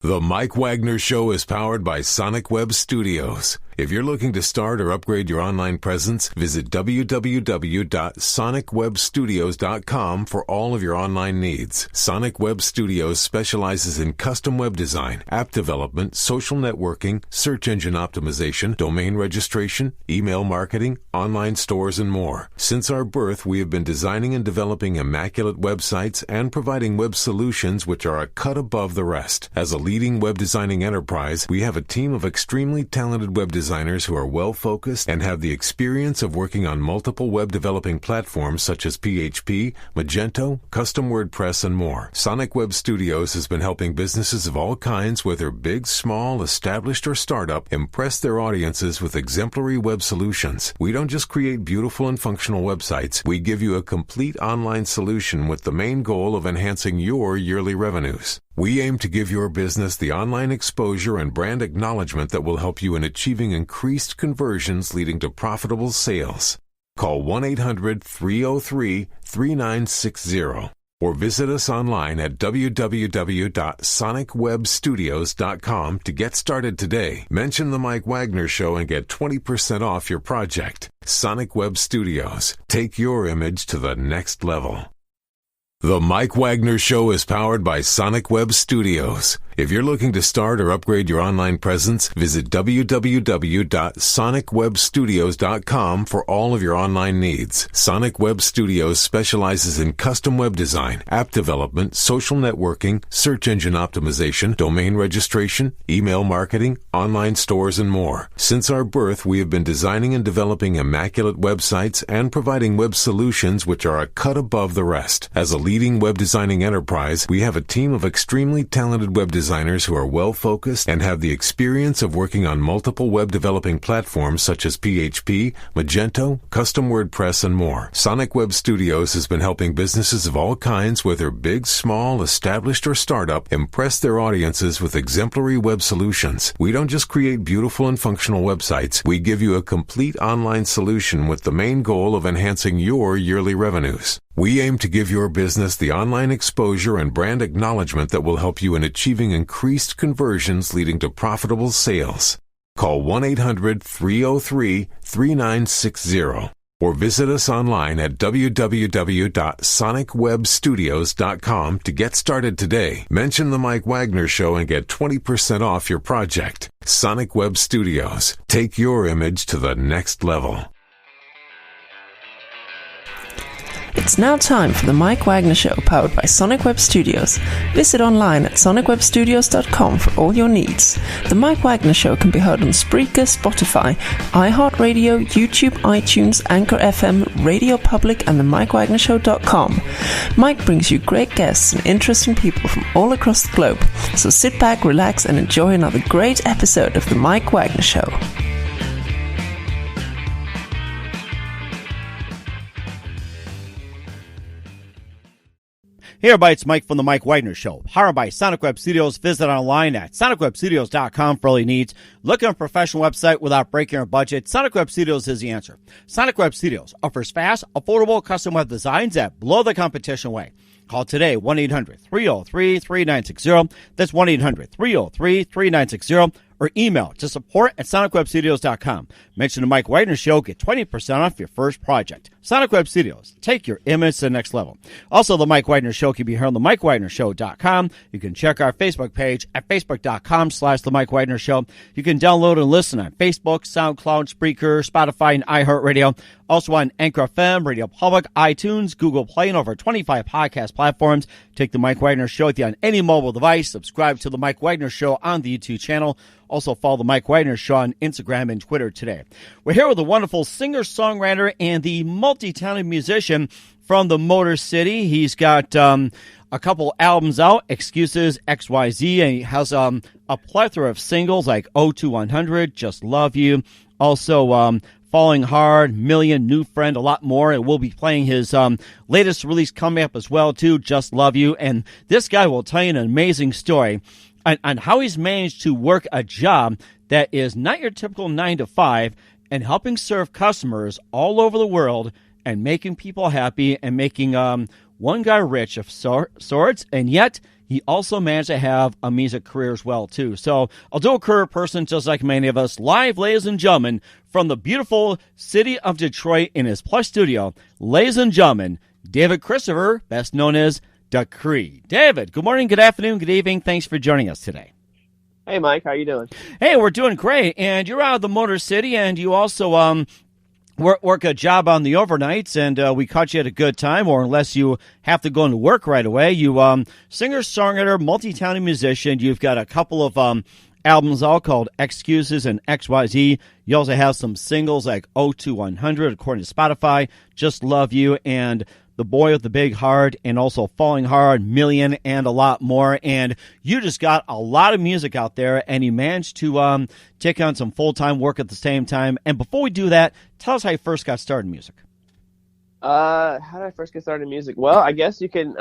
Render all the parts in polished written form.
The Mike Wagner Show is powered by Sonic Web Studios. If you're looking to start or upgrade your online presence, visit www.sonicwebstudios.com for all of your online needs. Sonic Web Studios specializes in custom web design, app development, social networking, search engine optimization, domain registration, email marketing, online stores, and more. Since our birth, we have been designing and developing immaculate websites and providing web solutions which are a cut above the rest. As a leading web designing enterprise, we have a team of extremely talented web designers who are well-focused and have the experience of working on multiple web developing platforms such as PHP, Magento, custom WordPress, and more. Sonic Web Studios has been helping businesses of all kinds, whether big, small, established, or startup, impress their audiences with exemplary web solutions. We don't just create beautiful and functional websites. We give you a complete online solution with the main goal of enhancing your yearly revenues. We aim to give your business the online exposure and brand acknowledgement that will help you in achieving increased conversions leading to profitable sales. Call 1-800-303-3960 or visit us online at www.sonicwebstudios.com to get started today. Mention the Mike Wagner Show and get 20% off your project. Sonic Web Studios. Take your image to the next level. The Mike Wagner Show is powered by Sonic Web Studios. If you're looking to start or upgrade your online presence, visit www.sonicwebstudios.com for all of your online needs. Sonic Web Studios specializes in custom web design, app development, social networking, search engine optimization, domain registration, email marketing, online stores, and more. Since our birth, we have been designing and developing immaculate websites and providing web solutions which are a cut above the rest. As a leading web designing enterprise, we have a team of extremely talented web designers who are well-focused and have the experience of working on multiple web developing platforms such as PHP, Magento, custom WordPress, and more. Sonic Web Studios has been helping businesses of all kinds, whether big, small, established, or startup, impress their audiences with exemplary web solutions. We don't just create beautiful and functional websites. We give you a complete online solution with the main goal of enhancing your yearly revenues. We aim to give your business the online exposure and brand acknowledgement that will help you in achieving increased conversions leading to profitable sales. Call 1-800-303-3960 or visit us online at www.sonicwebstudios.com to get started today. Mention the Mike Wagner Show and get 20% off your project. Sonic Web Studios. Take your image to the next level. It's now time for the Mike Wagner Show, powered by Sonic Web Studios. Visit online at sonicwebstudios.com for all your needs. The Mike Wagner Show can be heard on Spreaker, Spotify, iHeartRadio, YouTube, iTunes, Anchor FM, Radio Public, and the MikeWagnerShow.com. Mike brings you great guests and interesting people from all across the globe. So sit back, relax, and enjoy another great episode of the Mike Wagner Show. Hey everybody, it's Mike from the Mike Wagner Show, powered by Sonic Web Studios. Visit online at sonicwebstudios.com for all your needs. Looking for a professional website without breaking your budget? Sonic Web Studios is the answer. Sonic Web Studios offers fast, affordable custom web designs that blow the competition away. Call today, 1-800-303-3960. That's 1-800-303-3960. Or email to support@sonicwebstudios.com. Mention the Mike Wagner Show, get 20% off your first project. Sonic Web Studios, take your image to the next level. Also, the Mike Wagner Show can be heard on the MikeWagnerShow.com. You can check our Facebook page at facebook.com/the Mike Wagner Show. You can download and listen on Facebook, SoundCloud, Spreaker, Spotify, and iHeartRadio. Also on Anchor FM, Radio Public, iTunes, Google Play, and over 25 podcast platforms. Take the Mike Wagner Show with you on any mobile device. Subscribe to the Mike Wagner Show on the YouTube channel. Also follow the Mike Wagner Show on Instagram and Twitter today. We're here with a wonderful singer-songwriter and the multi-talented musician from the Motor City. He's got a couple albums out, Excuses, XYZ, and he has a plethora of singles like 02100, Just Love You, also Falling Hard, Million, New Friend, a lot more. And we'll be playing his latest release coming up as well, too, Just Love You. And this guy will tell you an amazing story on how he's managed to work a job that is not your typical 9-to-5 and helping serve customers all over the world and making people happy and making one guy rich of sorts, and yet he also managed to have a music career as well, too. So a dual career person just like many of us. Live, ladies and gentlemen, from the beautiful city of Detroit in his plush studio, ladies and gentlemen, David Christopher, best known as DaChri. David, good morning, good afternoon, good evening. Thanks for joining us today. Hey, Mike, how you doing? Hey, we're doing great. And you're out of the Motor City, and you also work a job on the overnights, and we caught you at a good time, or unless you have to go into work right away. You singer, songwriter, multi-talented musician. You've got a couple of albums all called Excuses and XYZ. You also have some singles like 0 to 100, according to Spotify, Just Love You, and The Boy with the Big Heart, and also Falling Hard, Million, and a lot more. And you just got a lot of music out there, and you managed to take on some full-time work at the same time. And before we do that, tell us how you first got started in music. How did I first get started in music? Well, I guess we can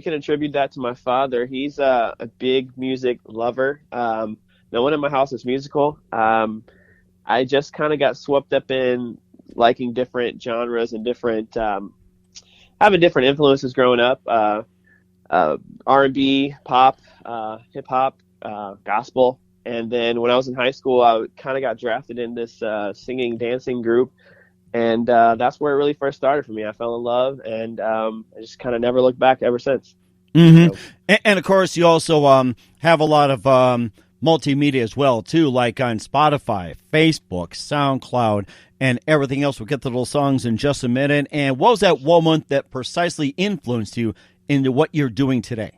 attribute that to my father. He's a big music lover. No one in my house is musical. I just kind of got swept up in liking different genres and different having different influences growing up, R&B, pop, hip hop, gospel. And then when I was in high school, I kind of got drafted in this singing, dancing group. And that's where it really first started for me. I fell in love, and I just kind of never looked back ever since. Mm-hmm. So. And of course, you also have a lot of multimedia as well, too, like on Spotify, Facebook, SoundCloud, and everything else. We'll get to those songs in just a minute. And what was that moment that precisely influenced you into what you're doing today?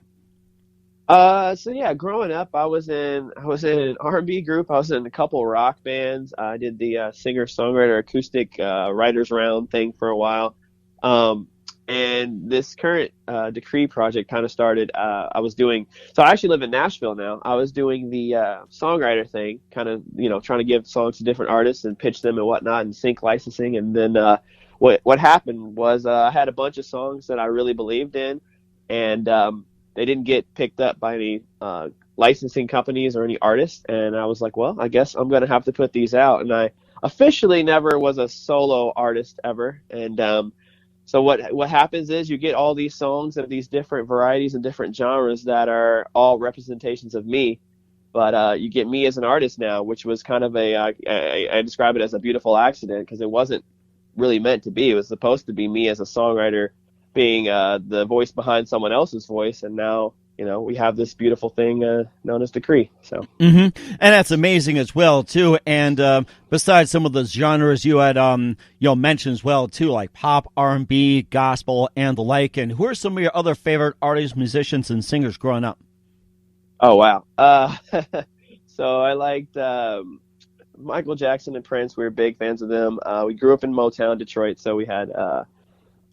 So yeah, growing up, I was in an R&B group. I was in a couple rock bands. I did the singer-songwriter acoustic writers round thing for a while. And this current DaChri project kind of started. I actually live in Nashville now. I was doing the songwriter thing, kind of, trying to give songs to different artists and pitch them and whatnot, and sync licensing. And then what happened was I had a bunch of songs that I really believed in, and they didn't get picked up by any licensing companies or any artists. And I was like, well, I guess I'm going to have to put these out. And I officially never was a solo artist ever. And so what happens is you get all these songs of these different varieties and different genres that are all representations of me. But you get me as an artist now, which was kind of I describe it as a beautiful accident, because it wasn't really meant to be. It was supposed to be me as a songwriter being the voice behind someone else's voice. And now, we have this beautiful thing known as DaChri. So, and that's amazing as well, too. And besides some of the genres you had mentioned as well, too, like pop, R&B, gospel, and the like. And who are some of your other favorite artists, musicians, and singers growing up? Oh, wow. So I liked Michael Jackson and Prince. We were big fans of them. We grew up in Motown, Detroit, so we had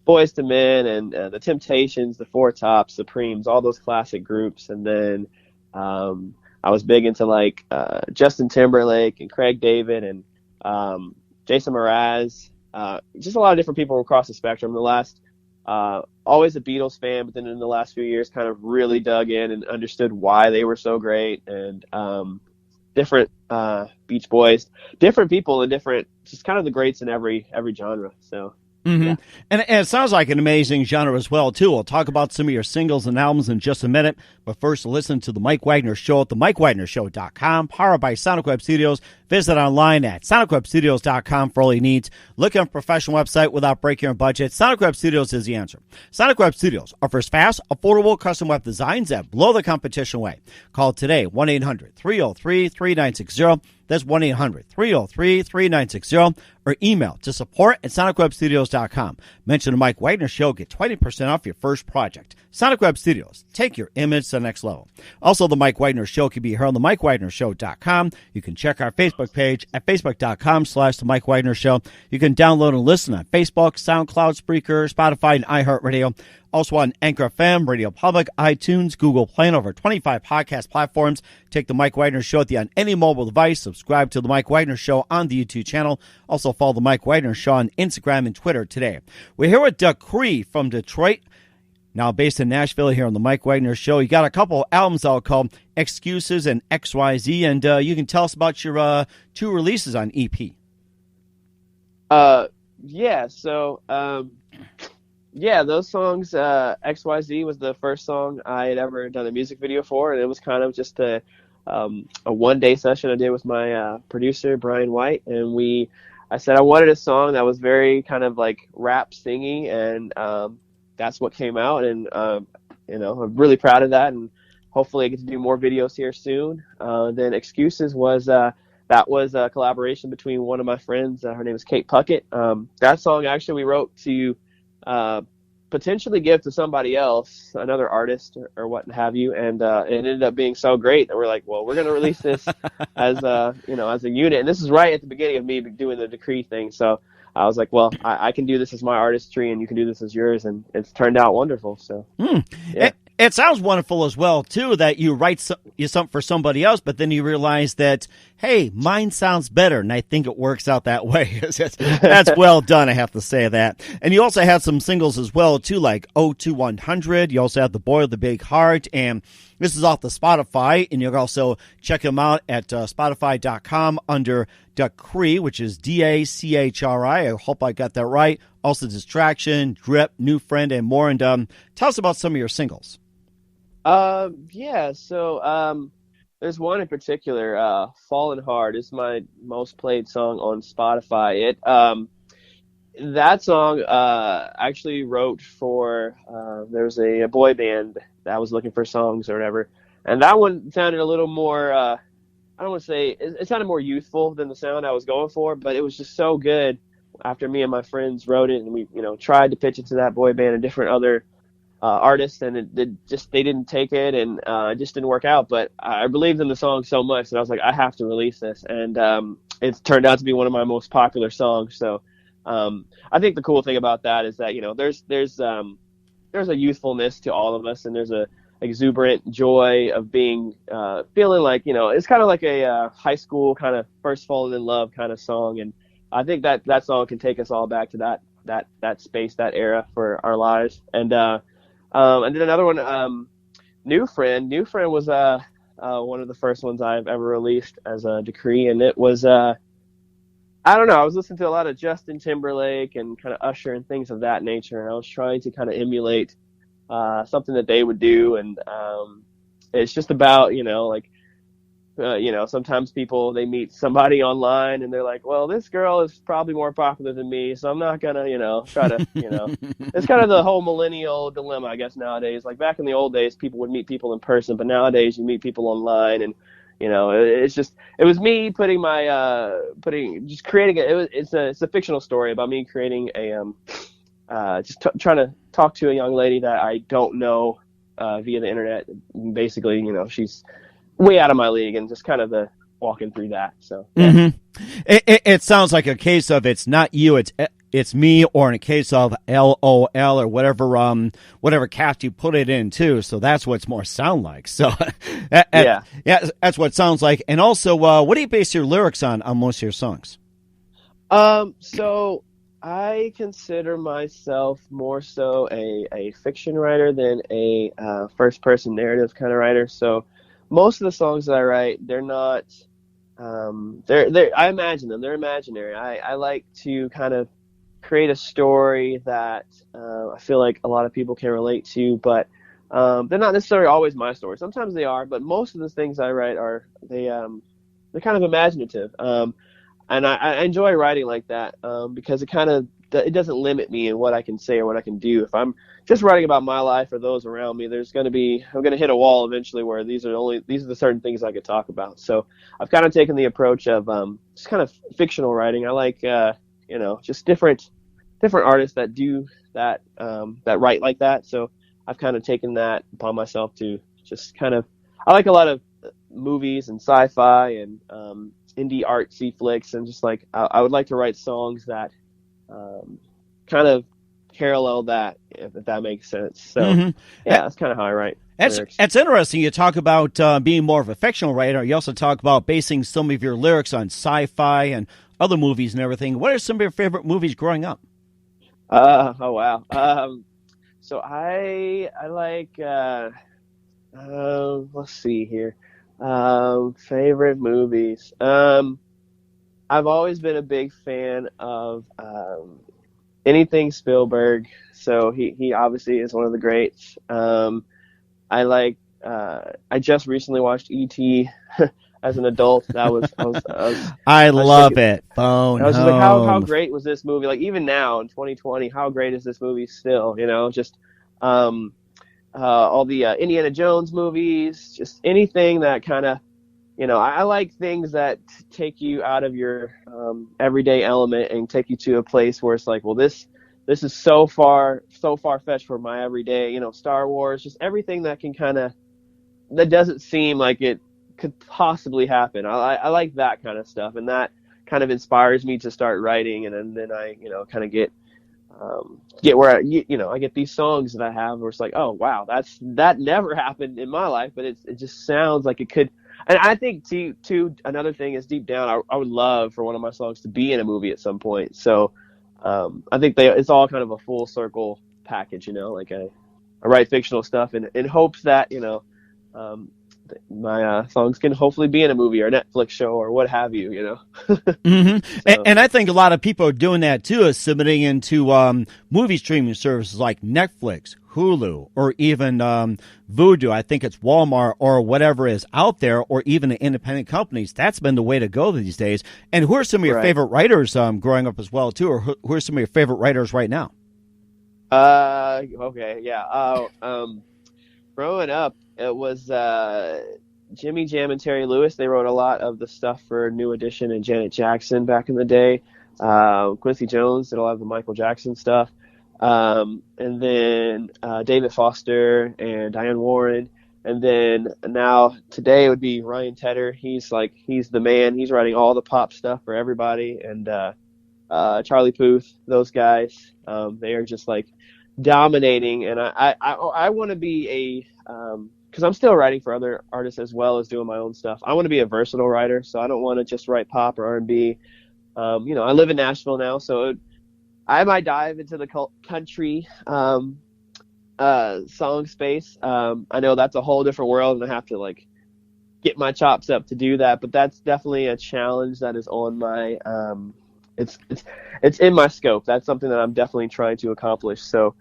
Boyz II Men and the Temptations, the Four Tops, Supremes, all those classic groups. And then I was big into like Justin Timberlake and Craig David and Jason Mraz, just a lot of different people across the spectrum. Always a Beatles fan, but then in the last few years kind of really dug in and understood why they were so great. And different Beach Boys, different people and different, just kind of the greats in every genre. So. Mm-hmm. Yeah. And it sounds like an amazing genre as well, too. We'll talk about some of your singles and albums in just a minute. But first, listen to The Mike Wagner Show at themikewagnershow.com, powered by Sonic Web Studios. Visit online at sonicwebstudios.com for all your needs. Look at a professional website without breaking your budget. Sonic Web Studios is the answer. Sonic Web Studios offers fast, affordable custom web designs that blow the competition away. Call today, 1-800-303-3960. That's 1-800-303-3960. Or email to support@sonicwebstudios.com. Mention the Mike Wagner Show. Get 20% off your first project. Sonic Web Studios. Take your image to the next level. Also, the Mike Wagner Show can be heard on themikewagnershow.com. You can check our Facebook page at facebook.com/the Mike Wagner Show. You can download and listen on Facebook, SoundCloud, Spreaker, Spotify, and iHeartRadio. Also on Anchor FM, Radio Public, iTunes, Google Play, and over 25 podcast platforms. Take the Mike Wagner Show on any mobile device. Subscribe to the Mike Wagner Show on the YouTube channel. Also follow the Mike Wagner Show on Instagram and Twitter today. We're here with DaChri from Detroit, now based in Nashville here on the Mike Wagner Show. You got a couple albums out called Excuses and XYZ, and you can tell us about your 2 releases on EP. Yeah, so Yeah, those songs, XYZ was the first song I had ever done a music video for, and it was kind of just a 1 day session I did with my producer, Brian White, and I said I wanted a song that was very kind of like rap singy, and that's what came out, and I'm really proud of that, and hopefully I get to do more videos here soon. Then Excuses that was a collaboration between one of my friends. Her name is Kate Puckett. That song actually we wrote to uh, potentially give to somebody else, another artist or what have you, and it ended up being so great that we're like, well, we're going to release this as as a unit. And this is right at the beginning of me doing the DaChri thing. So I was like, well, I can do this as my artistry, and you can do this as yours, and it's turned out wonderful. So yeah. It sounds wonderful as well, too, that you write something for somebody else, but then you realize that, hey, mine sounds better, and I think it works out that way. That's well done, I have to say that. And you also had some singles as well, too, like 02100. You also have The Boy with the Big Heart, and this is off the Spotify, and you can also check them out at Spotify.com under DaChri, which is DaChri. I hope I got that right. Also Distraction, Drip, New Friend, and more. And tell us about some of your singles. Yeah, so there's one in particular, Fallen Hard is my most played song on Spotify. That song actually wrote for there's a boy band that was looking for songs or whatever, and that one sounded a little more I don't want to say it sounded more youthful than the sound I was going for, but it was just so good after me and my friends wrote it, and we tried to pitch it to that boy band and different other artists, and they didn't take it, and it just didn't work out. But I believed in the song so much that I was like, I have to release this, and it's turned out to be one of my most popular songs. So I think the cool thing about that is that there's a youthfulness to all of us, and there's a exuberant joy of being feeling like it's kind of like a high school kind of first falling in love kind of song, and I think that song can take us all back to that space, that era for our lives. And then another one, New Friend. New Friend was one of the first ones I've ever released as a DaChri, and it was I don't know. I was listening to a lot of Justin Timberlake and kind of Usher and things of that nature, and I was trying to kind of emulate something that they would do, and it's just about sometimes people, they meet somebody online and they're like, well, this girl is probably more popular than me, so I'm not gonna try to it's kind of the whole millennial dilemma, I guess, nowadays. Like back in the old days, people would meet people in person, but nowadays you meet people online, and it was me putting my just creating it's a fictional story about me creating a trying to talk to a young lady that I don't know via the internet. Basically, she's way out of my league, and just kind of the walking through that. So yeah. Mm-hmm. It sounds like a case of it's not you, it's me, or in a case of LOL or whatever cast you put it in too. So that's what's more sound like. So yeah, that's what it sounds like. And also, what do you base your lyrics on most of your songs? So I consider myself more so a fiction writer than a first person narrative kind of writer. So most of the songs that I write, they're not I imagine them, they're imaginary. I like to kind of create a story that I feel like a lot of people can relate to, but they're not necessarily always my story. Sometimes they are, but most of the things I write they're kind of imaginative. And I enjoy writing like that because it doesn't limit me in what I can say or what I can do. If I'm just writing about my life or those around me, I'm going to hit a wall eventually where these are the certain things I could talk about. So I've kind of taken the approach of just kind of fictional writing. I like just different artists that do that that write like that. So I've kind of taken that upon myself to just kind of, I like a lot of movies and sci-fi and indie artsy flicks, and just like I would like to write songs that kind of parallel that, if that makes sense. So yeah, that's kind of how I write. That's interesting. You talk about being more of a fictional writer. You also talk about basing some of your lyrics on sci-fi and other movies and everything. What are some of your favorite movies growing up? Oh wow. So I like let's see here. Favorite movies. I've always been a big fan of anything Spielberg. So he obviously is one of the greats. I like. I just recently watched E.T. as an adult. I love it. Phone I was just like, home. how great was this movie? Like even now in 2020, how great is this movie still? You know, just all the Indiana Jones movies, just anything that kind of, you know, I like things that take you out of your everyday element and take you to a place where it's like, well, this is so far fetched for my everyday. You know, Star Wars, just everything that can that doesn't seem like it could possibly happen. I like that kind of stuff, and that kind of inspires me to start writing, and then I, you know, kind of get where I get these songs that I have where it's like, oh wow, that never happened in my life, but it just sounds like it could. And I think too another thing is deep down, I would love for one of my songs to be in a movie at some point. So I think it's all kind of a full circle package, you know. Like I write fictional stuff in hopes that, you know, my songs can hopefully be in a movie or a Netflix show or what have you, you know. Mm-hmm. So. And I think a lot of people are doing that too, is submitting into movie streaming services like Netflix, Hulu, or even Vudu. I think it's Walmart or whatever is out there, or even the independent companies. That's been the way to go these days. And who are some of your favorite writers growing up as well too, or who are some of your favorite writers right now? Okay, yeah. Growing up, it was Jimmy Jam and Terry Lewis. They wrote a lot of the stuff for New Edition and Janet Jackson back in the day. Quincy Jones did a lot of the Michael Jackson stuff. And then David Foster and Diane Warren. And then now today it would be Ryan Tedder. He's the man. He's writing all the pop stuff for everybody. And Charlie Puth, those guys, they are just like dominating. And I want to be because I'm still writing for other artists as well as doing my own stuff. I want to be a versatile writer, so I don't want to just write pop or R&B. You know, I live in Nashville now, so I might dive into the country song space. I know that's a whole different world, and I have to like get my chops up to do that. But that's definitely a challenge that is on my it's in my scope. That's something that I'm definitely trying to accomplish. So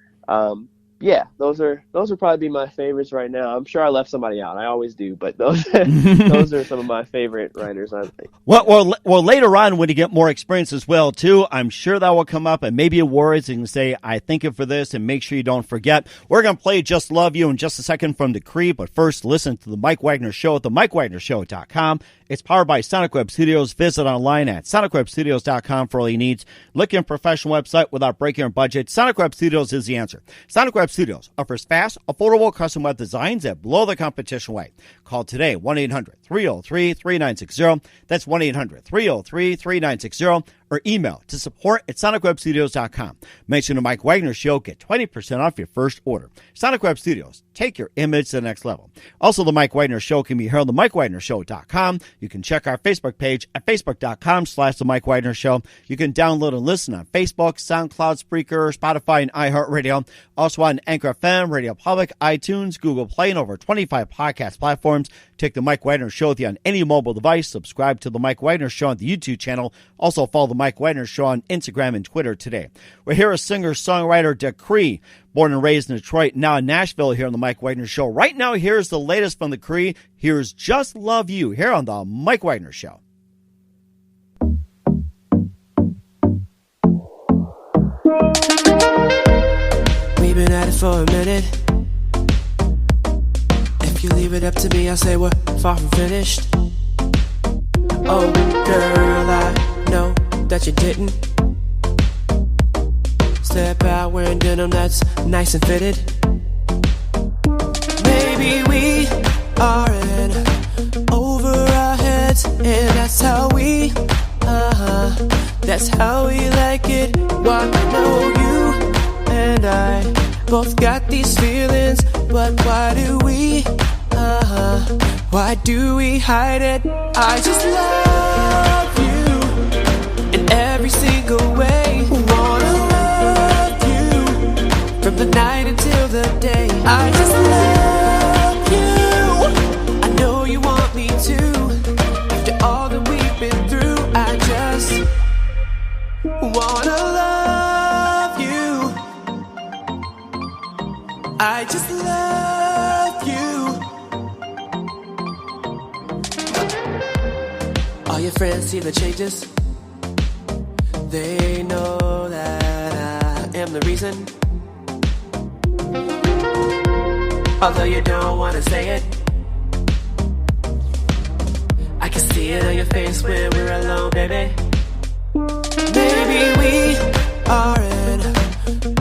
yeah, those are probably my favorites right now. I'm sure I left somebody out. I always do, but those are some of my favorite writers, I think. Well, later on when you get more experience as well, too, I'm sure that will come up, and maybe a word you can say, I think it for this, and make sure you don't forget. We're going to play Just Love You in just a second from DaChri, but first listen to the Mike Wagner Show at themikewagnershow.com. It's powered by Sonic Web Studios. Visit online at sonicwebstudios.com for all your needs. Look at a professional website without breaking your budget. Sonic Web Studios is the answer. Sonic Web Studios offers fast, affordable custom web designs that blow the competition away. Call today, 1-800-303-3960. That's 1-800-303-3960. Or email to support@sonicwebstudios.com. Mention the Mike Wagner Show. Get 20% off your first order. Sonic Web Studios. Take your image to the next level. Also, the Mike Wagner Show can be heard on the MikeWagnerShow.com. You can check our Facebook page at facebook.com/the Mike Wagner Show. You can download and listen on Facebook, SoundCloud, Spreaker, Spotify, and iHeartRadio. Also on Anchor FM, Radio Public, iTunes, Google Play, and over 25 podcast platforms. Take the Mike Wagner Show with you on any mobile device. Subscribe to the Mike Wagner Show on the YouTube channel. Also follow the Mike Wagner Show on Instagram and Twitter today. We're here with singer-songwriter DaChri, born and raised in Detroit, now in Nashville here on the Mike Wagner Show. Right now, here's the latest from DaChri. Here's Just Love You here on the Mike Wagner Show. We've been at it for a minute. If you leave it up to me, I'll say we're far from finished. Oh, girl, I know that you didn't step out wearing denim that's nice and fitted. Maybe we are in over our heads, and that's how we like it. Why know you and I both got these feelings, but why do we hide it? I just love you in every single way. Wanna love you from the night until the day. I just love you. I know you want me to. After all that we've been through, I just wanna love I just love you. All your friends see the changes. They know that I am the reason. Although you don't want to say it, I can see it on your face when we're alone, baby. Maybe we are in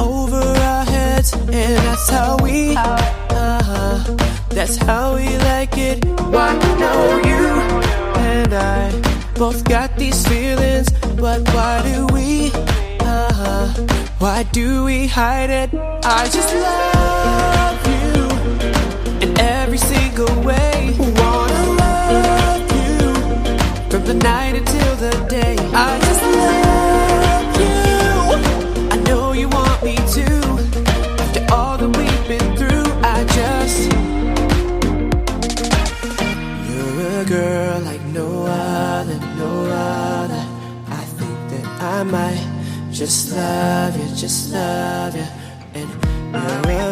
over our heads, and that's how we, that's how we like it. Why know you and I both got these feelings, but why do we hide it? I just love you in every single way. Wanna love you from the night until the day. I just love you. I know you want me to. After all that we've been through, you're a girl like no other, no other. I think that I might just love you, and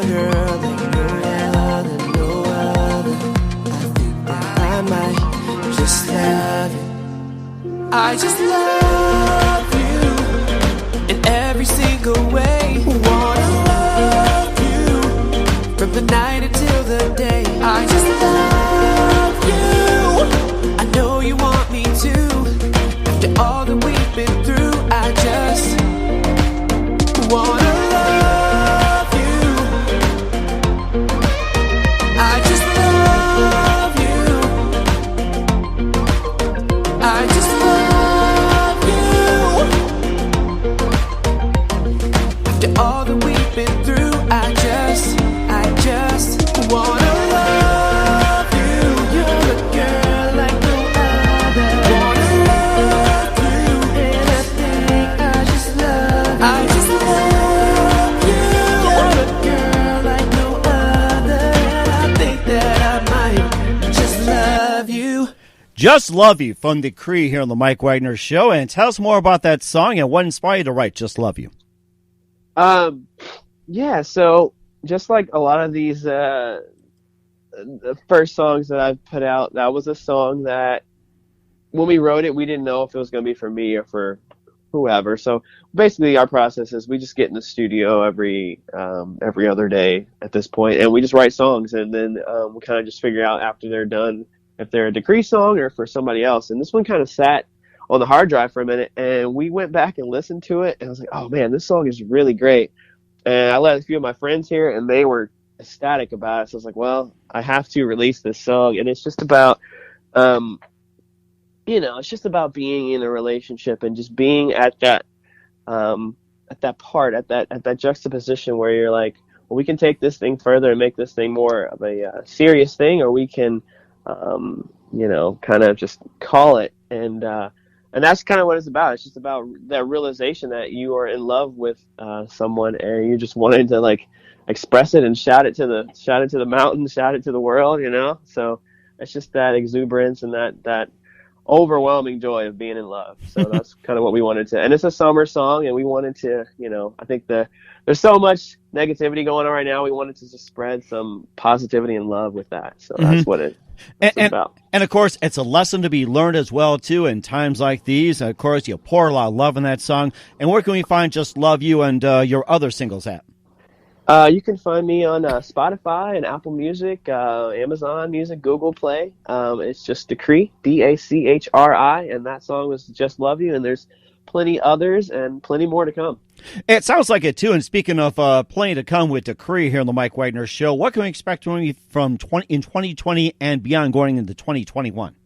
you're a girl like no other, no other. I think that I might just love you. I just love you in every single way. Wanna love you from the night until the day. I just love you. I know you want me to. After all that we've been through, I just wanna love you. I just love you. I just love you. After all that we've been through, I just wanna love you. You're a girl like no other. Wanna love you, and I think I just love you. I just love you. You're a girl like no other, and I think that I might just love you. Just Love You from DaChri here on the Mike Wagner Show. And tell us more about that song and what inspired you to write Just Love You. Yeah, so just like a lot of these the first songs that I've put out, that was a song that when we wrote it, we didn't know if it was going to be for me or for whoever. So basically our process is we just get in the studio every other day at this point, and we just write songs, and then we kind of just figure out after they're done if they're a DaChri song or for somebody else. And this one kind of sat on the hard drive for a minute, and we went back and listened to it, and I was like, oh man, this song is really great. And I let a few of my friends hear it, and they were ecstatic about it. So I was like, well, I have to release this song. And it's just about, it's just about being in a relationship and just being at that juxtaposition where you're like, well, we can take this thing further and make this thing more of a serious thing, or we can, kind of just call it. And that's kind of what it's about. It's just about that realization that you are in love with someone, and you just wanted to like express it and shout it to the mountains, shout it to the world, So it's just that exuberance and that overwhelming joy of being in love. So that's kind of what we wanted to. And it's a summer song, and we wanted to, I think there's so much negativity going on right now. We wanted to just spread some positivity and love with that. So that's what it's about. And of course, it's a lesson to be learned as well, too, in times like these. Of course, you pour a lot of love in that song. And where can we find Just Love You and your other singles at? You can find me on Spotify and Apple Music, Amazon Music, Google Play. It's just DaChri, DaChri, and that song was Just Love You. And there's plenty others and plenty more to come. It sounds like it, too. And speaking of plenty to come with DaChri here on the Mike Wagner Show, what can we expect from in 2020 and beyond going into 2021?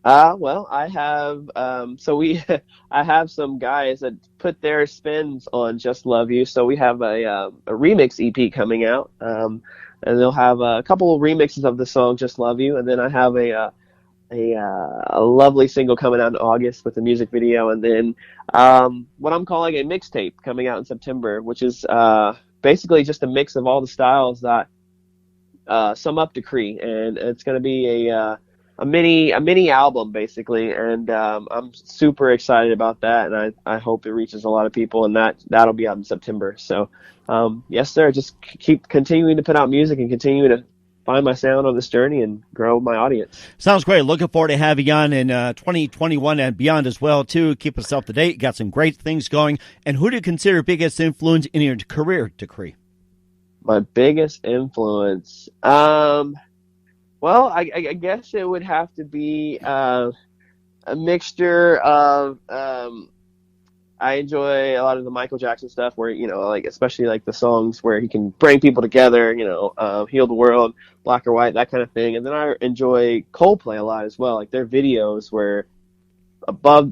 Well, I have I have some guys that put their spins on Just Love You. So we have a remix EP coming out, and they'll have a couple of remixes of the song Just Love You, and then I have a lovely single coming out in August with a music video, and then what I'm calling a mixtape coming out in September, which is basically just a mix of all the styles that sum up DaChri, and it's going to be a mini album basically, and I'm super excited about that, and I hope it reaches a lot of people, and that'll be out in September. So yes sir, just keep continuing to put out music and continue to find my sound on this journey and grow my audience. Sounds great. Looking forward to having you on in 2021 and beyond as well too. Keep us up to date. Got some great things going. And who do you consider your biggest influence in your career, DaChri? My biggest influence, well, I guess it would have to be a mixture of I enjoy a lot of the Michael Jackson stuff where, like, especially like the songs where he can bring people together, Heal the World, Black or White, that kind of thing. And then I enjoy Coldplay a lot as well. Like their videos where above,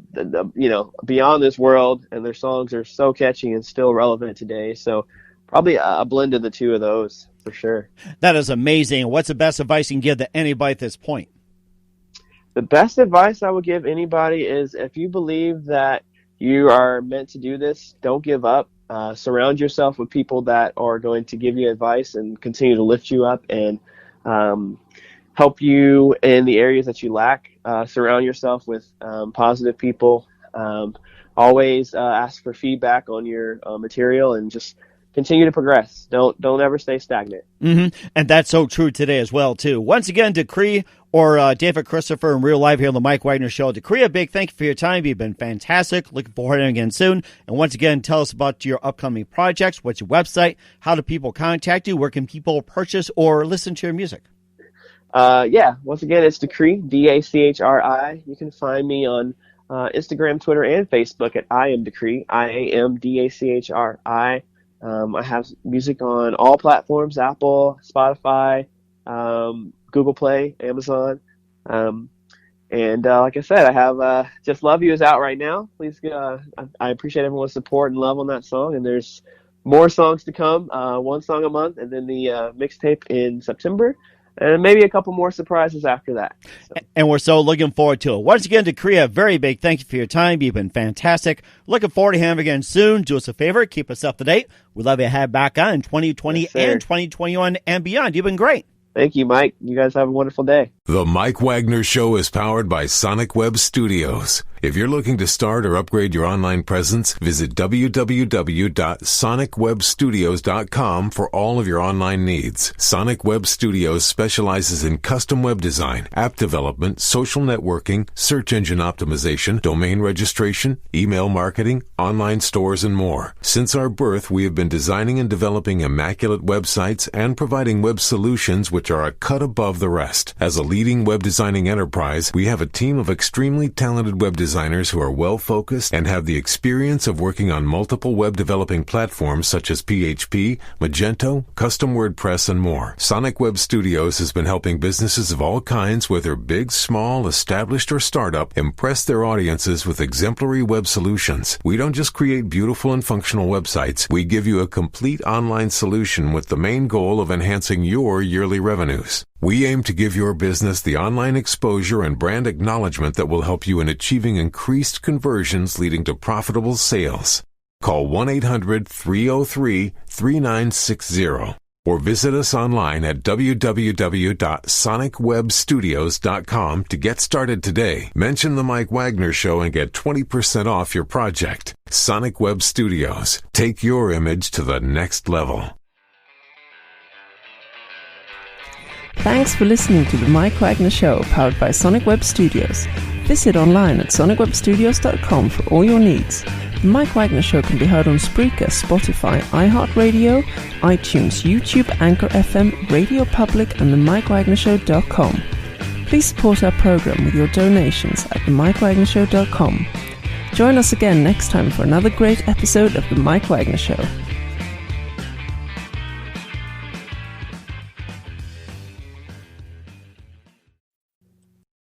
beyond this world, and their songs are so catchy and still relevant today. So probably a blend of the two of those for sure. That is amazing. What's the best advice you can give to anybody at this point? The best advice I would give anybody is if you believe that you are meant to do this, don't give up. Surround yourself with people that are going to give you advice and continue to lift you up and help you in the areas that you lack. Surround yourself with positive people. Always ask for feedback on your material and just continue to progress. Don't ever stay stagnant. Mm-hmm. And that's so true today as well, too. Once again, DaChri or David Christopher in real life here on the Mike Wagner Show. DaChri, a big thank you for your time. You've been fantastic. Looking forward to it again soon. And once again, tell us about your upcoming projects. What's your website? How do people contact you? Where can people purchase or listen to your music? Once again, it's DaChri, DaChri. You can find me on Instagram, Twitter, and Facebook at I am DaChri, IAMDACHRI. I have music on all platforms, Apple, Spotify, Google Play, Amazon. And like I said, I have Just Love You is out right now. Please, I appreciate everyone's support and love on that song. And there's more songs to come, one song a month, and then the mixtape in September. And maybe a couple more surprises after that. So. And we're so looking forward to it. Once again, DaChri, a very big thank you for your time. You've been fantastic. Looking forward to having you again soon. Do us a favor. Keep us up to date. We'd love to have back on in 2020 and 2021 and beyond. You've been great. Thank you, Mike. You guys have a wonderful day. The Mike Wagner Show is powered by Sonic Web Studios. If you're looking to start or upgrade your online presence, visit www.sonicwebstudios.com for all of your online needs. Sonic Web Studios specializes in custom web design, app development, social networking, search engine optimization, domain registration, email marketing, online stores, and more. Since our birth, we have been designing and developing immaculate websites and providing web solutions which are a cut above the rest. As a leading web designing enterprise, we have a team of extremely talented web designers who are well-focused and have the experience of working on multiple web developing platforms such as PHP, Magento, custom WordPress, and more. Sonic Web Studios has been helping businesses of all kinds, whether big, small, established, or startup, impress their audiences with exemplary web solutions. We don't just create beautiful and functional websites. We give you a complete online solution with the main goal of enhancing your yearly revenues. We aim to give your business the online exposure and brand acknowledgement that will help you in achieving increased conversions leading to profitable sales. Call 1-800-303-3960 or visit us online at www.sonicwebstudios.com to get started today. Mention the Mike Wagner Show and get 20% off your project. Sonic Web Studios. Take your image to the next level. Thanks for listening to the Mike Wagner Show, powered by Sonic Web Studios. Visit online at sonicwebstudios.com for all your needs. The Mike Wagner Show can be heard on Spreaker, Spotify, iHeartRadio, iTunes, YouTube, Anchor FM, Radio Public, and themikewagnershow.com. Please support our program with your donations at themikewagnershow.com. Join us again next time for another great episode of The Mike Wagner Show.